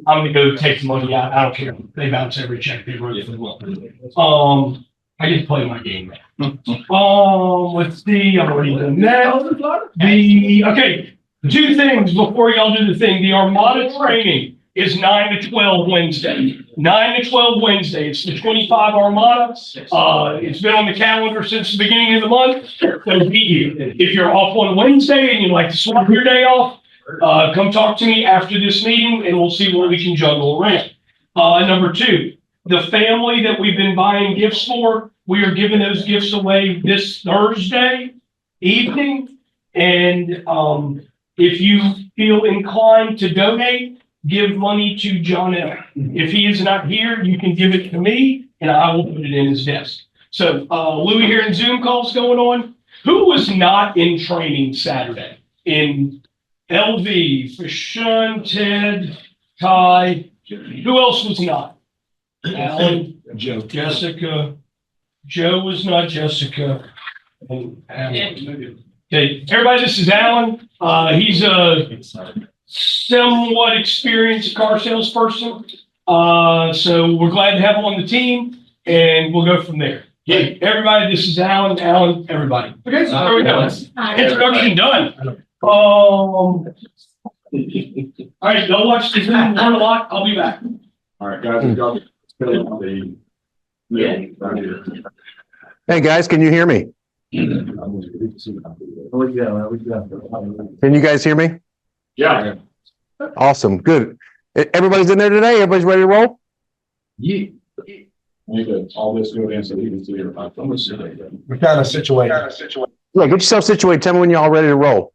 I'm gonna go take the money out. I don't care. They bounce every check they wrote for the month. I get to play my game now. Let's see. I'm already done that. Okay. 2 things before y'all do the thing. The Armada training is 9 to 12 Wednesday. 9 to 12 Wednesday. It's the 25 Armada. It's been on the calendar since the beginning of the month. So be here. If you're off on Wednesday and you'd like to swap your day off, come talk to me after this meeting and we'll see what we can juggle around. Number 2, the family that we've been buying gifts for, we are giving those gifts away this Thursday evening. And if you feel inclined to donate, give money to John L. If he is not here, you can give it to me and I will put it in his desk. So Louie Herron Zoom calls going on. Who was not in training Saturday? In LV, Fashawn, Ted, Ty, who else was not? Alan, Joe, Jessica. Joe was not Jessica. And Alan. Okay, everybody, this is Alan. He's a somewhat experienced car salesperson. So we're glad to have him on the team and we'll go from there. Hey, everybody, this is Alan. Alan, everybody. Okay, so there we go. Introduction done. All right, don't watch the Zoom, learn a lot. I'll be back. All right, guys, Hey guys, can you hear me? Can you guys hear me? Yeah. Awesome, good. Everybody's in there today? Everybody's ready to roll? Yeah. All this go in so he can see it. We're kind of situated. Yeah, get yourself situated. Tell me when you're all ready to roll.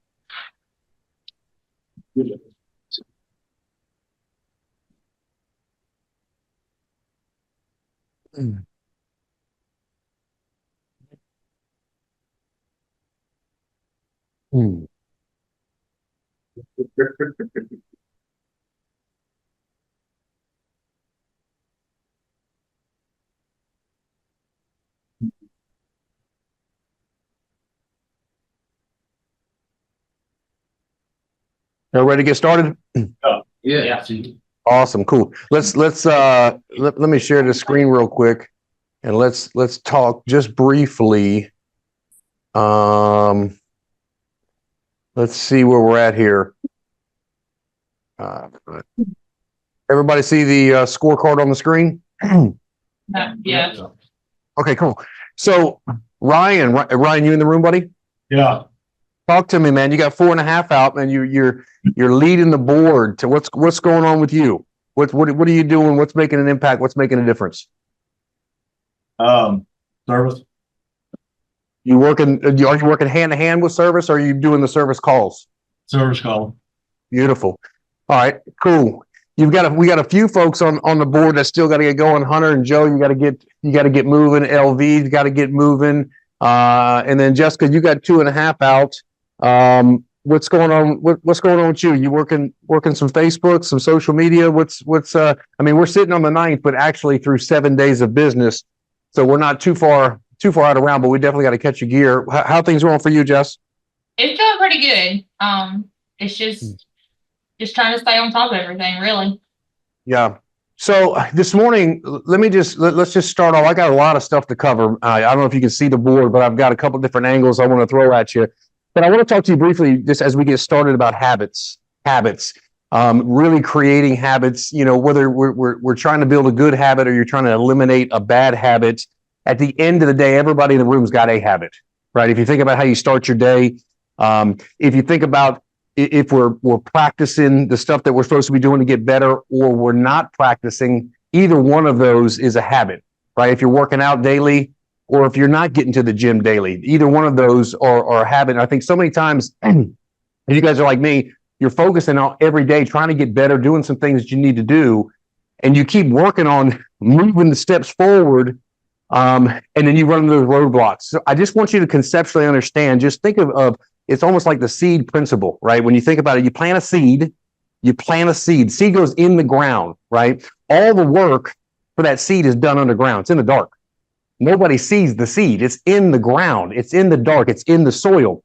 Y'all ready to get started? Yeah. Awesome, cool. Let me share the screen real quick and let's talk just briefly. Let's see where we're at here. Everybody see the scorecard on the screen? Yeah. Okay, cool. So Ryan, you in the room, buddy? Yeah. Talk to me, man. You got 4.5 out, man. You're leading the board. To what's going on with you? What are you doing? What's making an impact? What's making a difference? Service. Are you working hand to hand with service, or are you doing the service calls? Service call. Beautiful. All right, cool. We got a few folks on the board that still got to get going. Hunter and Joe, you got to get moving. LV, you got to get moving. And then Jessica, you got 2.5 out. What's going on? What's going on with you? You working some Facebook, some social media? I mean, we're sitting on the 9th, but actually through 7 days of business, so we're not too far out of round, but we definitely got to catch a gear. How things going for you, Jess? It's going pretty good. It's just trying to stay on top of everything, really. Yeah. So this morning, let's just start off. I got a lot of stuff to cover. I don't know if you can see the board, but I've got a couple different angles I want to throw at you. But I want to talk to you briefly just as we get started about habits, really creating habits. You know, whether we're trying to build a good habit or you're trying to eliminate a bad habit. At the end of the day, everybody in the room's got a habit, right? If you think about how you start your day, if you think about if we're practicing the stuff that we're supposed to be doing to get better, or we're not practicing, either one of those is a habit, right? If you're working out daily, or if you're not getting to the gym daily, either one of those are a habit. And I think so many times, and you guys are like me, you're focusing on every day, trying to get better, doing some things that you need to do, and you keep working on moving the steps forward, and then you run into those roadblocks. So I just want you to conceptually understand, just think of it's almost like the seed principle, right? When you think about it, you plant a seed, seed goes in the ground, right? All the work for that seed is done underground. It's in the dark. Nobody sees the seed. It's in the ground. It's in the dark. It's in the soil.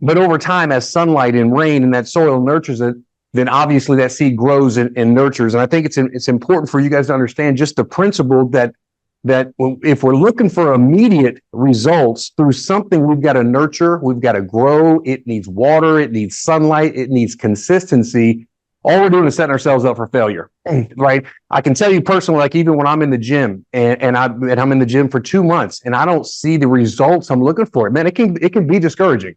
But over time, as sunlight and rain and that soil nurtures it, then obviously that seed grows and nurtures. And I think it's important for you guys to understand just the principle that if we're looking for immediate results through something, we've got to nurture, we've got to grow. It needs water, it needs sunlight, it needs consistency. All we're doing is setting ourselves up for failure, right? I can tell you personally, like even when I'm in the gym and I'm in the gym for 2 months and I don't see the results I'm looking for, man, it can be discouraging.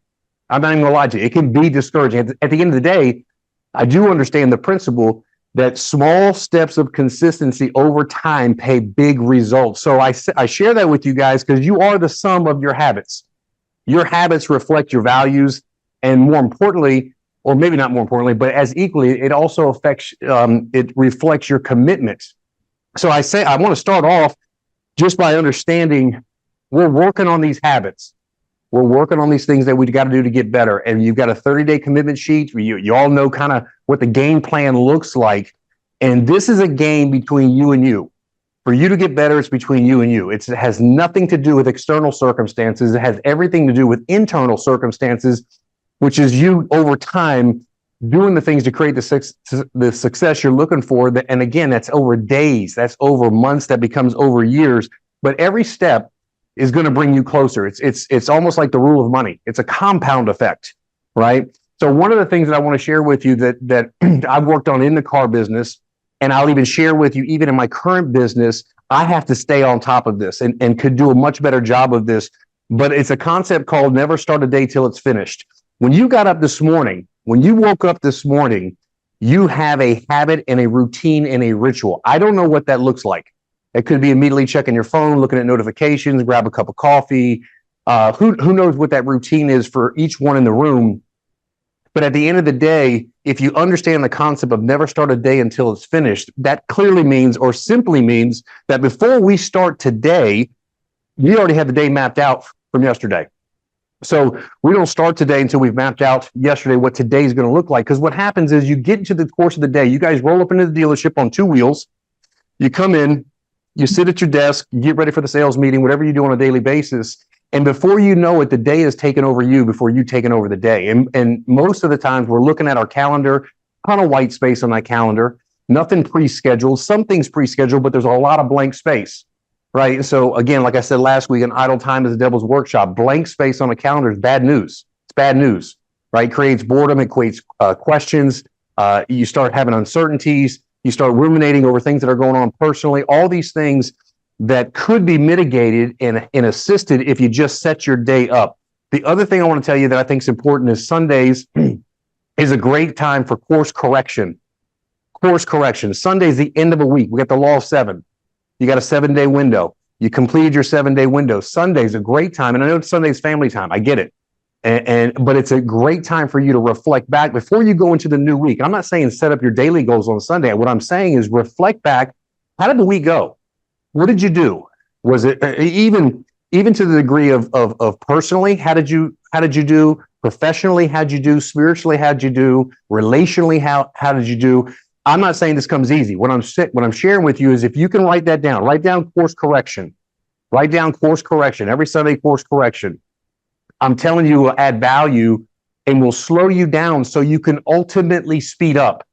I'm not even gonna lie to you. It can be discouraging. At the end of the day, I do understand the principle that small steps of consistency over time pay big results. So I share that with you guys because you are the sum of your habits. Your habits reflect your values, and more importantly, or maybe not more importantly, but as equally, it also affects, it reflects your commitment. So I want to start off just by understanding we're working on these habits. We're working on these things that we got to do to get better. And you've got a 30-day commitment sheet. You all know kind of what the game plan looks like. And this is a game between you and you. For you to get better, it's between you and you. It has nothing to do with external circumstances. It has everything to do with internal circumstances, which is you over time doing the things to create the success you're looking for. And again, that's over days, that's over months, that becomes over years. But every step is going to bring you closer. It's almost like the rule of money. It's a compound effect, right? So one of the things that I want to share with you that I've worked on in the car business, and I'll even share with you, even in my current business, I have to stay on top of this and could do a much better job of this. But it's a concept called never start a day till it's finished. When you got up this morning, when you woke up this morning, you have a habit and a routine and a ritual. I don't know what that looks like. It could be immediately checking your phone, looking at notifications, grab a cup of coffee. Who knows what that routine is for each one in the room. But at the end of the day, if you understand the concept of never start a day until it's finished, that clearly means, or simply means, that before we start today, you already have the day mapped out from yesterday. So we don't start today until we've mapped out yesterday what today is going to look like. Because what happens is you get into the course of the day, you guys roll up into the dealership on 2 wheels, you come in, you sit at your desk, you get ready for the sales meeting, whatever you do on a daily basis. And before you know it, the day is taken over you before you taken over the day. And most of the times we're looking at our calendar, ton of white space on that calendar, nothing pre-scheduled, some things pre-scheduled, but there's a lot of blank space, right? So again, like I said last week, an idle time is the devil's workshop. Blank space on a calendar is bad news. It's bad news, right? It creates boredom, it creates questions. You start having uncertainties. You start ruminating over things that are going on personally, all these things that could be mitigated and assisted if you just set your day up. The other thing I want to tell you that I think is important is Sundays is a great time for course correction. Course correction. Sunday's the end of a week. We got the law of 7. You got a 7-day window. You completed your 7-day window. Sunday's a great time. And I know Sunday's family time. I get it. But it's a great time for you to reflect back before you go into the new week. I'm not saying set up your daily goals on Sunday. What I'm saying is reflect back. How did the week go? What did you do? Was it even to the degree of personally? How did you do? Professionally, how'd you do? Spiritually, how'd you do? Relationally, how did you do? I'm not saying this comes easy. What I'm sharing with you is if you can write that down, write down course correction. Write down course correction. Every Sunday, course correction. I'm telling you, will add value and will slow you down so you can ultimately speed up.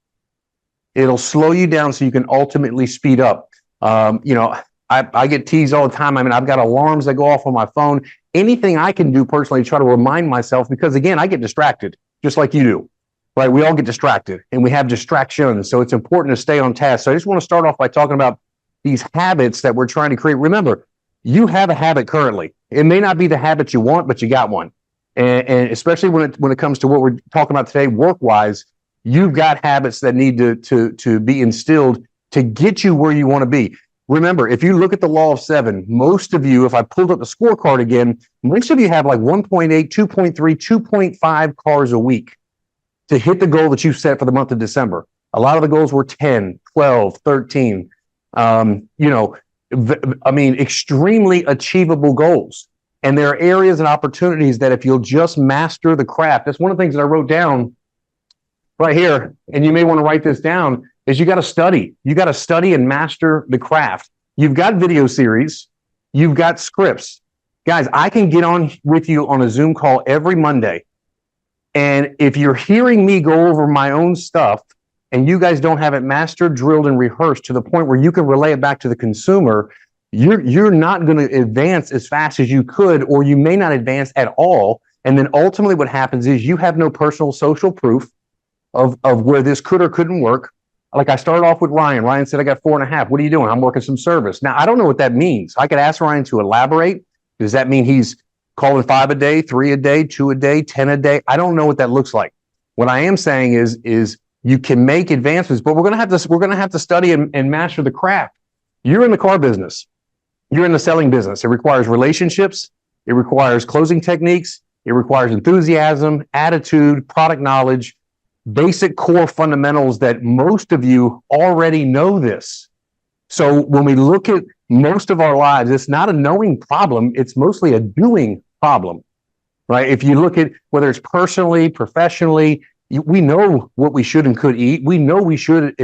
It'll slow you down so you can ultimately speed up. I get teased all the time. I mean, I've got alarms that go off on my phone. Anything I can do personally to try to remind myself, because again, I get distracted just like you do, right? We all get distracted and we have distractions. So it's important to stay on task. So I just want to start off by talking about these habits that we're trying to create. Remember, you have a habit currently. It may not be the habit you want, but you got one. And especially when it comes to what we're talking about today, work-wise, you've got habits that need to be instilled to get you where you want to be. Remember, if you look at the law of 7, most of you, if I pulled up the scorecard again, most of you have like 1.8, 2.3, 2.5 cars a week to hit the goal that you set for the month of December. A lot of the goals were 10, 12, 13. Extremely achievable goals. And there are areas and opportunities that if you'll just master the craft, that's one of the things that I wrote down right here, and you may want to write this down, is you got to study. You got to study and master the craft. You've got video series. You've got scripts. Guys, I can get on with you on a Zoom call every Monday And if you're hearing me go over my own stuff and you guys don't have it mastered, drilled, and rehearsed to the point where you can relay it back to the consumer, you're not going to advance as fast as you could, or you may not advance at all. And then ultimately what happens is you have no personal social proof of where this could or couldn't work. Like I started off with Ryan. Ryan said, I got 4.5. What are you doing? I'm working some service. Now, I don't know what that means. I could ask Ryan to elaborate. Does that mean he's calling 5 a day, 3 a day, 2 a day, 10 a day? I don't know what that looks like. What I am saying is you can make advancements, but we're going to have to study and master the craft. You're in the car business. You're in the selling business. It requires relationships. It requires closing techniques. It requires enthusiasm, attitude, product knowledge, basic core fundamentals that most of you already know this. So when we look at most of our lives, it's not a knowing problem. It's mostly a doing problem, right? If you look at whether it's personally, professionally, we know what we should and could eat. We know we should,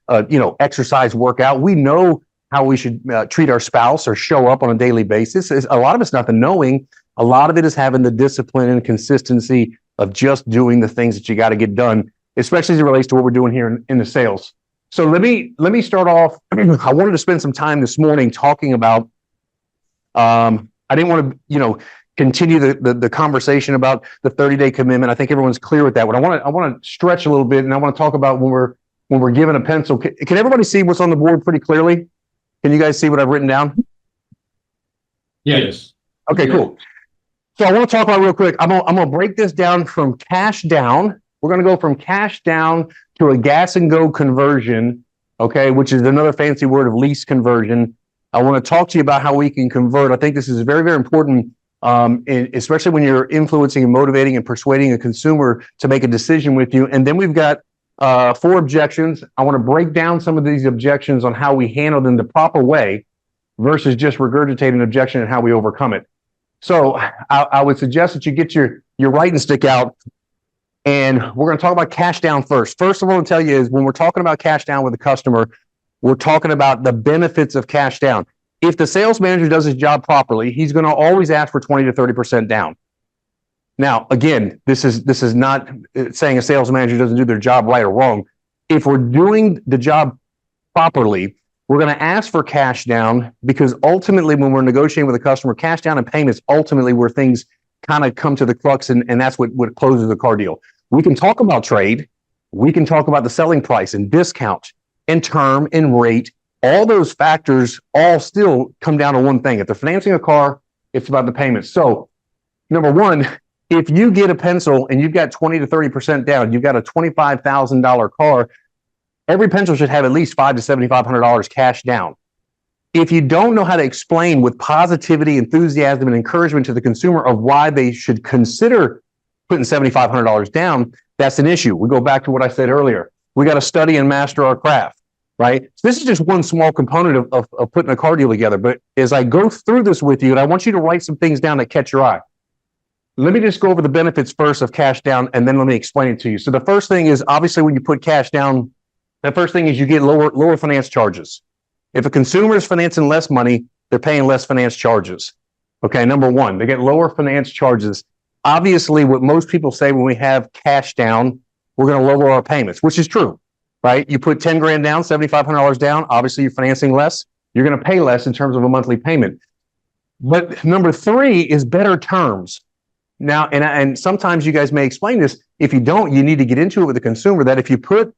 exercise, work out. We know how we should treat our spouse or show up on a daily basis. A lot of it's not the knowing. A lot of it is having the discipline and consistency of just doing the things that you got to get done, especially as it relates to what we're doing here in the sales. So let me start off. I wanted to spend some time this morning talking about, I didn't want to, continue the conversation about the 30-day commitment. I think everyone's clear with that. But I want to stretch a little bit, and I want to talk about when we're given a pencil. Can everybody see what's on the board pretty clearly? Can you guys see what I've written down? Yes. Okay, cool. So I want to talk about real quick. I'm gonna break this down from cash down. We're gonna go from cash down to a gas and go conversion, okay, which is another fancy word of lease conversion. I want to talk to you about how we can convert. I think this is very, very important, especially when you're influencing and motivating and persuading a consumer to make a decision with you. And then we've got 4 objections. I want to break down some of these objections on how we handle them the proper way versus just regurgitating an objection and how we overcome it. So I would suggest that you get your writing stick out, and we're going to talk about cash down first. First of all, I want to tell you is when we're talking about cash down with a customer, we're talking about the benefits of cash down. If the sales manager does his job properly, he's going to always ask for 20 to 30% down. Now, again, this is not saying a sales manager doesn't do their job right or wrong. If we're doing the job properly, we're going to ask for cash down because ultimately when we're negotiating with a customer, cash down and payments ultimately where things kind of come to the crux, and that's what closes the car deal. We can talk about trade. We can talk about the selling price and discount and term and rate. All those factors all still come down to one thing. If they're financing a car, it's about the payments. So number one, if you get a pencil and you've got 20 to 30% down, you've got a $25,000 car, every pencil should have at least $500 to $7,500 cash down. If you don't know how to explain with positivity, enthusiasm, and encouragement to the consumer of why they should consider putting $7,500 down, that's an issue. We go back to what I said earlier. We got to study and master our craft, right? So this is just one small component of putting a car deal together. But as I go through this with you, and I want you to write some things down that catch your eye. Let me just go over the benefits first of cash down, and then let me explain it to you. So the first thing is, obviously, when you put cash down, the first thing is you get lower finance charges. If a consumer is financing less money, they're paying less finance charges. Okay, number one, they get lower finance charges. Obviously, what most people say when we have cash down, we're going to lower our payments, which is true, right? You put 10 grand down, $7,500 down, obviously you're financing less. You're going to pay less in terms of a monthly payment. But number 3 is better terms. Now, and sometimes you guys may explain this. If you don't, you need to get into it with the consumer that if you put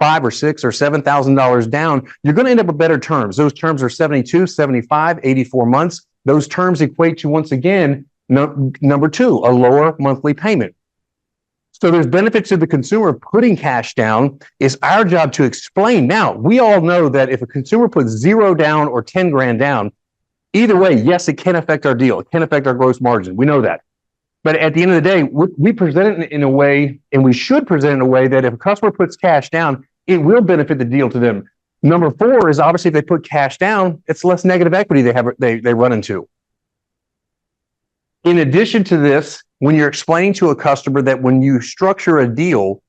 $5,000 or $6,000 or $7,000 down, you're going to end up with better terms. Those terms are 72, 75, 84 months. Those terms equate to, once again, number 2, a lower monthly payment. So there's benefits to the consumer putting cash down. It's our job to explain. Now, we all know that if a consumer puts 0 down or 10 grand down, either way, yes, it can affect our deal. It can affect our gross margin. We know that. But at the end of the day, we present it in a way, and we should present it in a way that if a customer puts cash down, it will benefit the deal to them. Number 4 is obviously if they put cash down, it's less negative equity they run into. In addition to this, when you're explaining to a customer that when you structure a deal,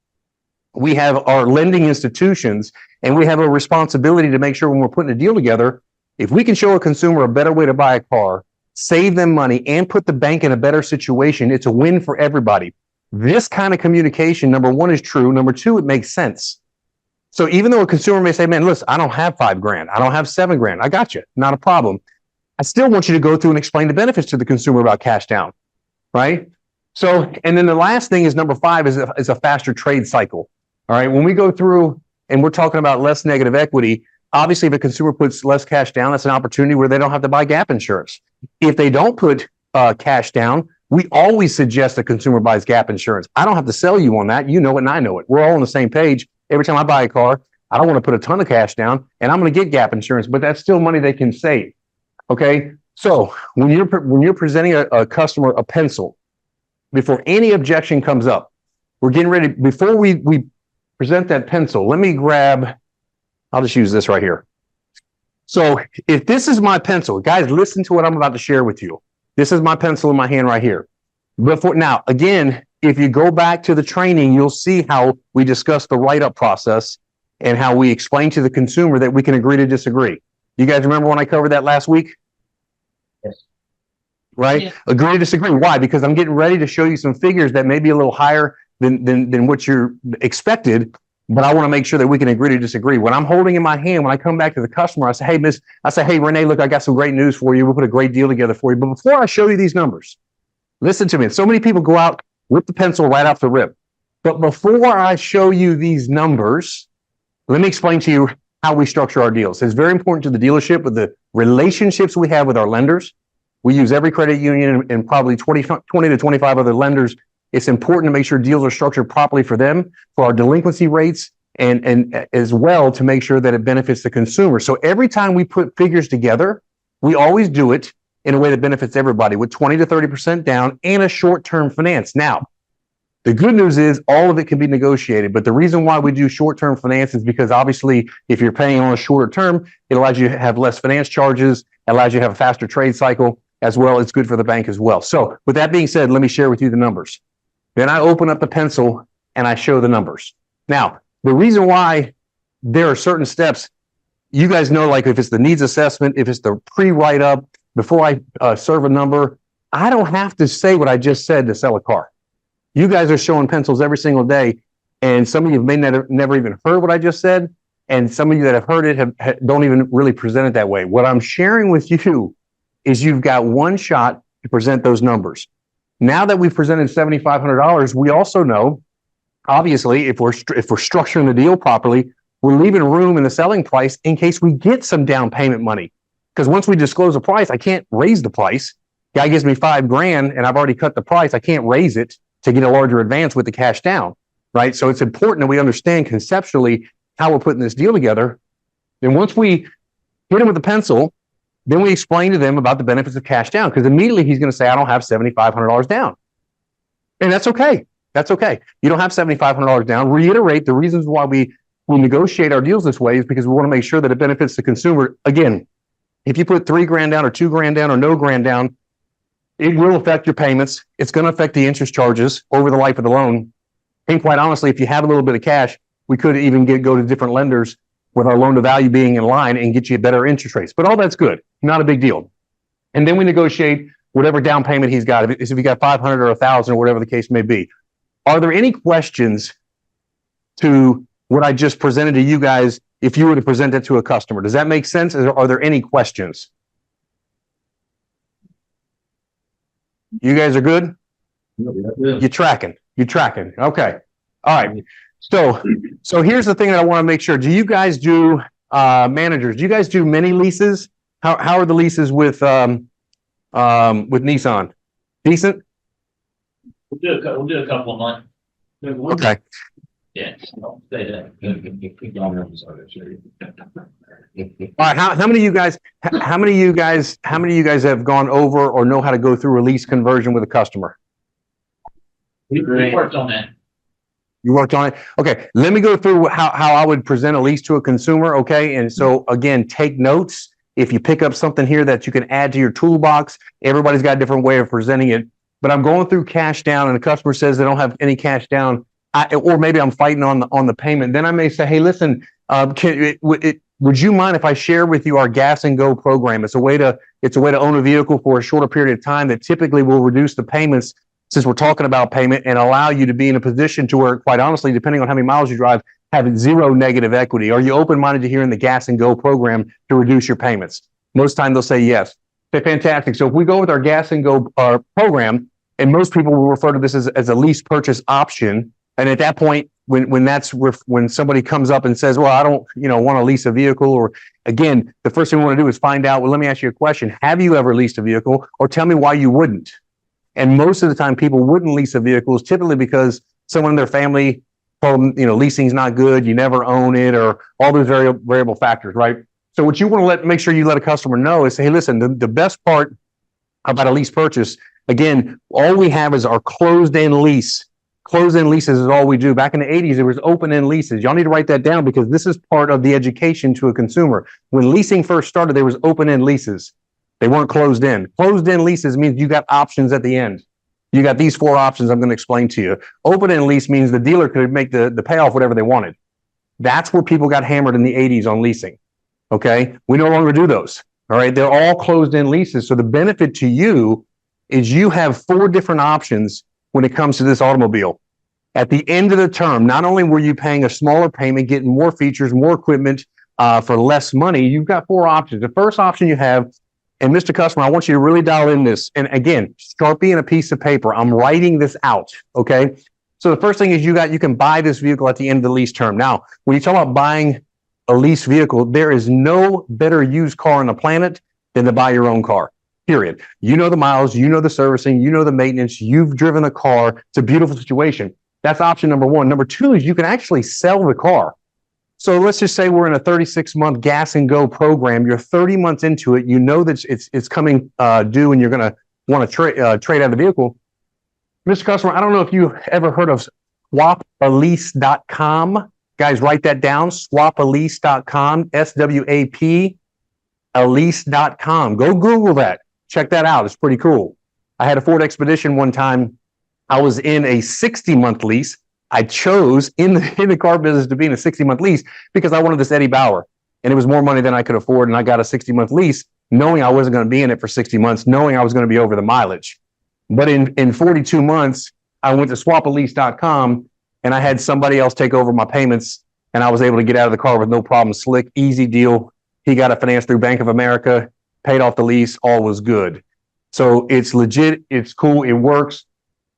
we have our lending institutions and we have a responsibility to make sure when we're putting a deal together, if we can show a consumer a better way to buy a car, save them money, and put the bank in a better situation, it's a win for everybody. This kind of communication, number one, is true. Number two, it makes sense. So even though a consumer may say, man, listen, I don't have $5,000. I don't have $7,000. I got you. Not a problem. I still want you to go through and explain the benefits to the consumer about cash down, right? So, and then the last thing is number 5 is a faster trade cycle. All right. When we go through and we're talking about less negative equity, obviously if a consumer puts less cash down, that's an opportunity where they don't have to buy gap insurance. If they don't put cash down, we always suggest a consumer buys gap insurance. I don't have to sell you on that. You know it and I know it. We're all on the same page. Every time I buy a car, I don't want to put a ton of cash down and I'm going to get gap insurance, but that's still money they can save. Okay. So when you're presenting a customer a pencil, before any objection comes up, we're getting ready. Before we present that pencil, let me grab, I'll just use this right here. So if this is my pencil, guys, listen to what I'm about to share with you. This is my pencil in my hand right here. Now, again, if you go back to the training, you'll see how we discuss the write-up process and how we explain to the consumer that we can agree to disagree. You guys remember when I covered that last week? Yes. Right? Yeah. Agree to disagree. Why? Because I'm getting ready to show you some figures that may be a little higher than what you're expected, but I want to make sure that we can agree to disagree. When I'm holding in my hand, when I come back to the customer, I say, hey, Renee, look, I got some great news for you. We'll put a great deal together for you. But before I show you these numbers, listen to me. So many people go out with the pencil right off the rip. But before I show you these numbers, let me explain to you how we structure our deals. It's very important to the dealership with the relationships we have with our lenders. We use every credit union and probably 20 to 25 other lenders. It's important to make sure deals are structured properly for them, for our delinquency rates, and as well to make sure that it benefits the consumer. So every time we put figures together, we always do it in a way that benefits everybody with 20 to 30% down and a short-term finance. Now, the good news is all of it can be negotiated, but the reason why we do short-term finance is because obviously if you're paying on a shorter term, it allows you to have less finance charges, it allows you to have a faster trade cycle as well. It's good for the bank as well. So with that being said, let me share with you the numbers. Then I open up the pencil and I show the numbers. Now, the reason why there are certain steps, you guys know, like if it's the needs assessment, if it's the pre-write-up, before I serve a number, I don't have to say what I just said to sell a car. You guys are showing pencils every single day, and some of you may never even heard what I just said, and some of you that have heard it don't even really present it that way. What I'm sharing with you is you've got one shot to present those numbers. Now that we've presented $7,500, we also know, obviously, if we're structuring the deal properly, we're leaving room in the selling price in case we get some down payment money. Because once we disclose a price, I can't raise the price. Guy gives me $5,000 and I've already cut the price. I can't raise it to get a larger advance with the cash down, right? So it's important that we understand conceptually how we're putting this deal together. And once we hit him with the pencil, then we explain to them about the benefits of cash down, because immediately he's going to say, I don't have $7,500 down. And that's okay. That's okay. You don't have $7,500 down. Reiterate the reasons why we negotiate our deals this way is because we want to make sure that it benefits the consumer. Again, if you put $3,000 down or $2,000 down or no grand down, it will affect your payments. It's going to affect the interest charges over the life of the loan. And quite honestly, if you have a little bit of cash, we could even go to different lenders with our loan to value being in line and get you better interest rates. But all that's good. Not a big deal. And then we negotiate whatever down payment he's got. If he got 500 or 1,000 or whatever the case may be. Are there any questions to what I just presented to you guys if you were to present it to a customer? Does that make sense? Are there any questions? You guys are good? You're tracking. Okay. All right. So here's the thing that I want to make sure. Do you guys do managers? Do you guys do many leases? How are the leases with Nissan? Decent? We'll do a couple of months. Okay. Yeah. I'll say that. All right. How many of you guys have gone over or know how to go through a lease conversion with a customer? We worked on that. You worked on it? Okay. Let me go through how I would present a lease to a consumer. Okay. And so again, take notes. If you pick up something here that you can add to your toolbox, everybody's got a different way of presenting it. But I'm going through cash down and the customer says they don't have any cash down, or maybe I'm fighting on the payment. Then I may say, hey, listen, would you mind if I share with you our gas and go program? It's a way to own a vehicle for a shorter period of time that typically will reduce the payments since we're talking about payment, and allow you to be in a position to where, quite honestly, depending on how many miles you drive, have zero negative equity. Are you open-minded to hearing the Gas and Go program to reduce your payments? Most time they'll say yes. Okay, fantastic. So if we go with our Gas and Go program, and most people will refer to this as a lease purchase option, and at that point, when somebody comes up and says, well, I don't, want to lease a vehicle, or again, the first thing we want to do is find out, well, let me ask you a question. Have you ever leased a vehicle, or tell me why you wouldn't? And most of the time people wouldn't lease a vehicle is typically because someone in their family told them, leasing's not good, you never own it, or all those variable factors, right? So what you want to make sure you let a customer know is, hey, listen, the best part about a lease purchase, again, all we have is our closed-end lease. Closed-end leases is all we do. Back in the 80s, there was open-end leases. Y'all need to write that down because this is part of the education to a consumer. When leasing first started, there was open-end leases. They weren't closed-end. Closed-end leases means you got options at the end. You got these 4 options I'm going to explain to you. Open-end lease means the dealer could make the payoff whatever they wanted. That's where people got hammered in the 80s on leasing. Okay? We no longer do those. All right? They're all closed-end leases. So the benefit to you is you have 4 different options when it comes to this automobile. At the end of the term, not only were you paying a smaller payment, getting more features, more equipment for less money, you've got 4 options. The first option you have, and Mr. Customer, I want you to really dial in this. And again, Sharpie and a piece of paper. I'm writing this out, okay? So the first thing is you can buy this vehicle at the end of the lease term. Now, when you talk about buying a lease vehicle, there is no better used car on the planet than to buy your own car. Period. You know the miles, you know the servicing, you know the maintenance, you've driven the car. It's a beautiful situation. That's option number 1. Number 2 is you can actually sell the car. So let's just say we're in a 36-month Gas and Go program. You're 30 months into it. You know that it's coming due and you're going to want to trade out the vehicle. Mr. Customer, I don't know if you ever heard of swapalease.com. Guys, write that down, swapalease.com, S-W-A-P, alease.com. Go Google that. Check that out. It's pretty cool. I had a Ford Expedition one time. I was in a 60-month lease. I chose in the car business to be in a 60-month lease because I wanted this Eddie Bauer, and it was more money than I could afford, and I got a 60-month lease knowing I wasn't going to be in it for 60 months, knowing I was going to be over the mileage. But in 42 months, I went to swapalease.com, and I had somebody else take over my payments, and I was able to get out of the car with no problem. Slick, easy deal. He got it financed through Bank of America, paid off the lease, all was good. So it's legit, it's cool, it works.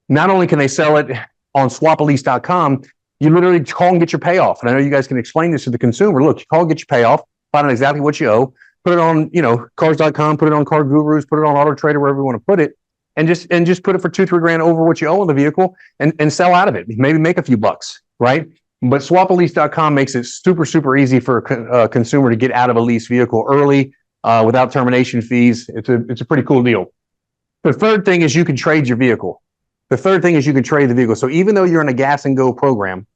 Not only can they sell it on swapalease.com, you literally call and get your payoff. And I know you guys can explain this to the consumer. Look, you call and get your payoff, find out exactly what you owe, put it on, cars.com, put it on Car Gurus, put it on Auto Trader, wherever you want to put it, and just put it for $2-3 grand over what you owe on the vehicle and sell out of it. Maybe make a few bucks, right? But swapalease.com makes it super, super easy for a consumer to get out of a lease vehicle early without termination fees. It's a pretty cool deal. The third thing is you can trade your vehicle. The vehicle. So even though you're in a Gas and Go program,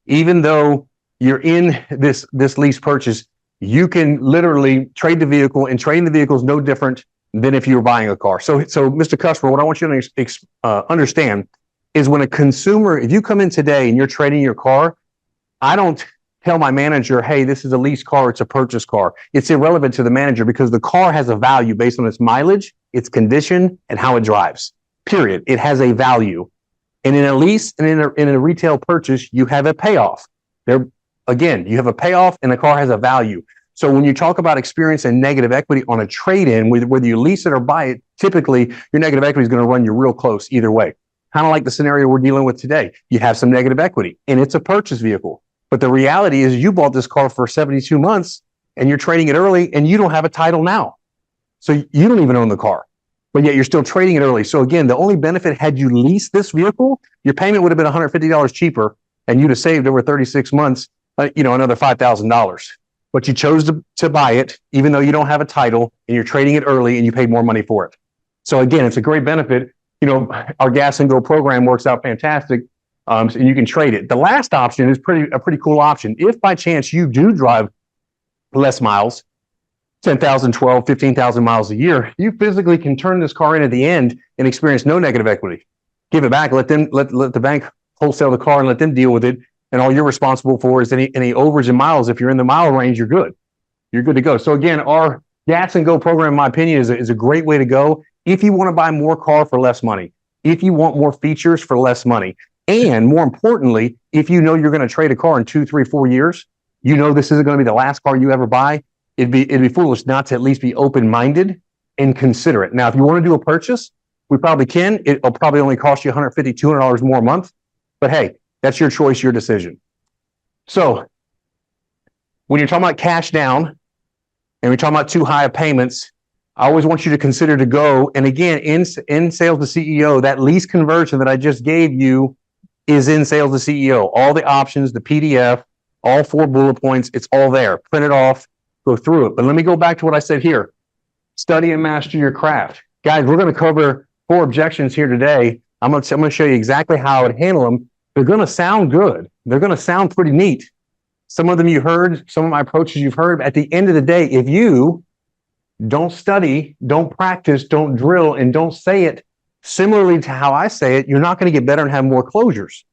even though you're in this lease purchase, you can literally trade the vehicle, and trading the vehicle is no different than if you were buying a car. So Mr. Customer, what I want you to understand is when a consumer, if you come in today and you're trading your car, I don't tell my manager, hey, this is a lease car, it's a purchase car. It's irrelevant to the manager because the car has a value based on its mileage, its condition, and how it drives. Period. It has a value. And in a lease and in a retail purchase, you have a payoff. You have a payoff and the car has a value. So when you talk about experience and negative equity on a trade-in, whether you lease it or buy it, typically your negative equity is going to run you real close either way. Kind of like the scenario we're dealing with today. You have some negative equity and it's a purchase vehicle. But the reality is you bought this car for 72 months and you're trading it early and you don't have a title now. So you don't even own the car, but yet you're still trading it early. So again, the only benefit had you leased this vehicle, your payment would have been $150 cheaper and you'd have saved over 36 months, another $5,000. But you chose to buy it, even though you don't have a title and you're trading it early and you paid more money for it. So again, it's a great benefit. Our Gas and Go program works out fantastic. And you can trade it. The last option is a pretty cool option. If by chance you do drive less miles, 10,000, 12, 15,000 miles a year, you physically can turn this car in at the end and experience no negative equity. Give it back, let the bank wholesale the car and let them deal with it. And all you're responsible for is any overage in miles. If you're in the mile range, you're good. You're good to go. So again, our Gas and Go program, in my opinion, is a great way to go if you want to buy more car for less money. if you want more features for less money. And more importantly, if you know you're going to trade a car in 2, 3, 4 years, you know this isn't going to be the last car you ever buy, it'd be foolish not to at least be open-minded and consider it. Now, if you want to do a purchase, we probably can. It'll probably only cost you $150, $200 more a month. But hey, that's your choice, your decision. So when you're talking about cash down and we're talking about too high of payments, I always want you to consider to go. And again, in Sales to CEO, that lease conversion that I just gave you is in Sales to CEO. All the options, the PDF, all 4 bullet points, it's all there. Print it off, go through it. But let me go back to what I said here. Study and master your craft. Guys, we're going to cover 4 objections here today. I'm going to show you exactly how I would handle them. They're going to sound good. They're going to sound pretty neat. Some of them you heard, some of my approaches you've heard. At the end of the day, if you don't study, don't practice, don't drill, and don't say it similarly to how I say it, you're not going to get better and have more closures.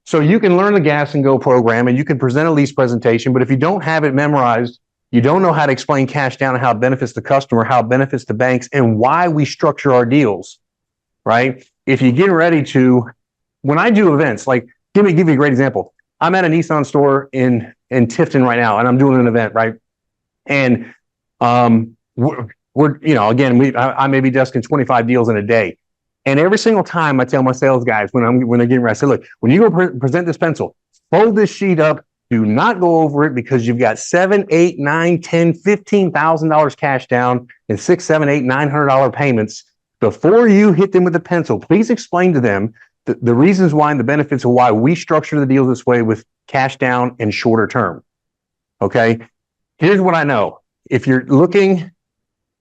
So you can learn the Gas and Go program and you can present a lease presentation, but if you don't have it memorized, you don't know how to explain cash down and how it benefits the customer, how it benefits the banks, and why we structure our deals, right? If you get ready to, when I do events, like give you a great example. I'm at a Nissan store in Tifton right now, and I'm doing an event, right? And we're again, I may be desking 25 deals in a day. And every single time I tell my sales guys when they're getting ready, I say, look, when you go present this pencil, fold this sheet up, do not go over it because you've got $7, $8, $9, $10, $15,000 cash down and $6, $7, $8, $900 payments. Before you hit them with a pencil, please explain to them the reasons why and the benefits of why we structure the deal this way with cash down and shorter term. Okay. Here's what I know. If you're looking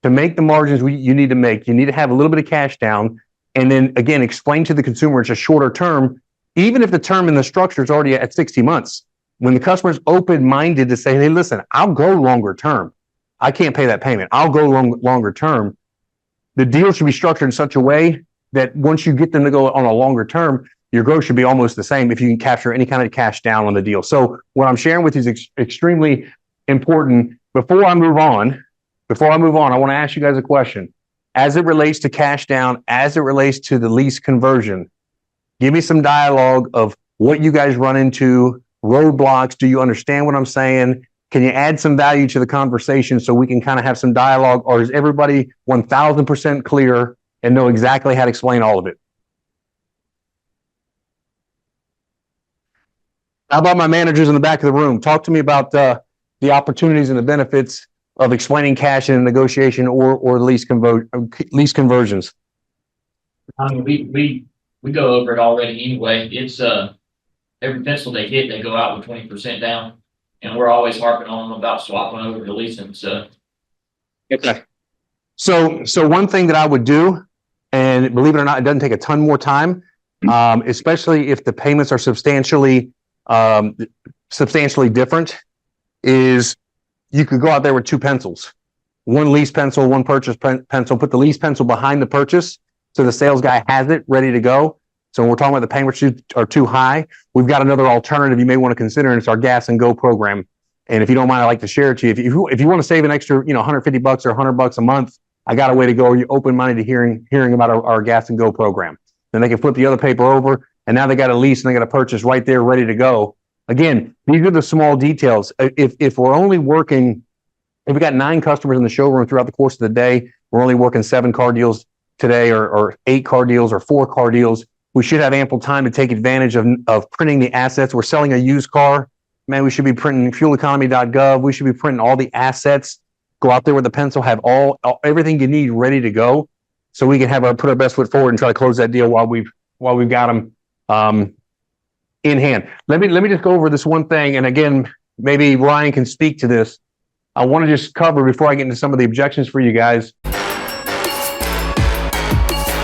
to make the margins you need to make, you need to have a little bit of cash down. And then again, explain to the consumer it's a shorter term, even if the term in the structure is already at 60 months. When the customer's open-minded to say, hey, listen, I'll go longer term. I can't pay that payment. I'll go longer term. The deal should be structured in such a way that once you get them to go on a longer term, your growth should be almost the same if you can capture any kind of cash down on the deal. So what I'm sharing with you is extremely important. Before I move on, I want to ask you guys a question. As it relates to cash down, as it relates to the lease conversion, give me some dialogue of what you guys run into, roadblocks. Do you understand what I'm saying? Can you add some value to the conversation so we can kind of have some dialogue, or is everybody 1000% clear and know exactly how to explain all of it? How about my managers in the back of the room? Talk to me about the opportunities and the benefits of explaining cash in a negotiation or lease conversions. I mean, we go over it already anyway. It's every pencil they hit, they go out with 20% down, and we're always harping on them about swapping over to leasing. So, okay. So one thing that I would do, and believe it or not, it doesn't take a ton more time, especially if the payments are substantially different, is you could go out there with 2 pencils, one lease pencil, one purchase pencil, put the lease pencil behind the purchase so the sales guy has it ready to go. So when we're talking about the payments are too high, we've got another alternative you may want to consider, and it's our Gas and Go program. And if you don't mind, I'd like to share it to you. If you want to save an extra, $150 or $100 a month, I got a way to go. Are you open-minded to hearing about our Gas and Go program? Then they can flip the other paper over, and now they got a lease and they got a purchase right there ready to go. Again, these are the small details. If we're only working, if we got 9 customers in the showroom throughout the course of the day, we're only working 7 car deals today, or 8 car deals, or 4 car deals. We should have ample time to take advantage of printing the assets. We're selling a used car. Man, we should be printing fueleconomy.gov. We should be printing all the assets. Go out there with a pencil, have everything you need ready to go, so we can put our best foot forward and try to close that deal while we've got them in hand. Let me just go over this one thing, and again, maybe Ryan can speak to this. I want to just cover before I get into some of the objections for you guys.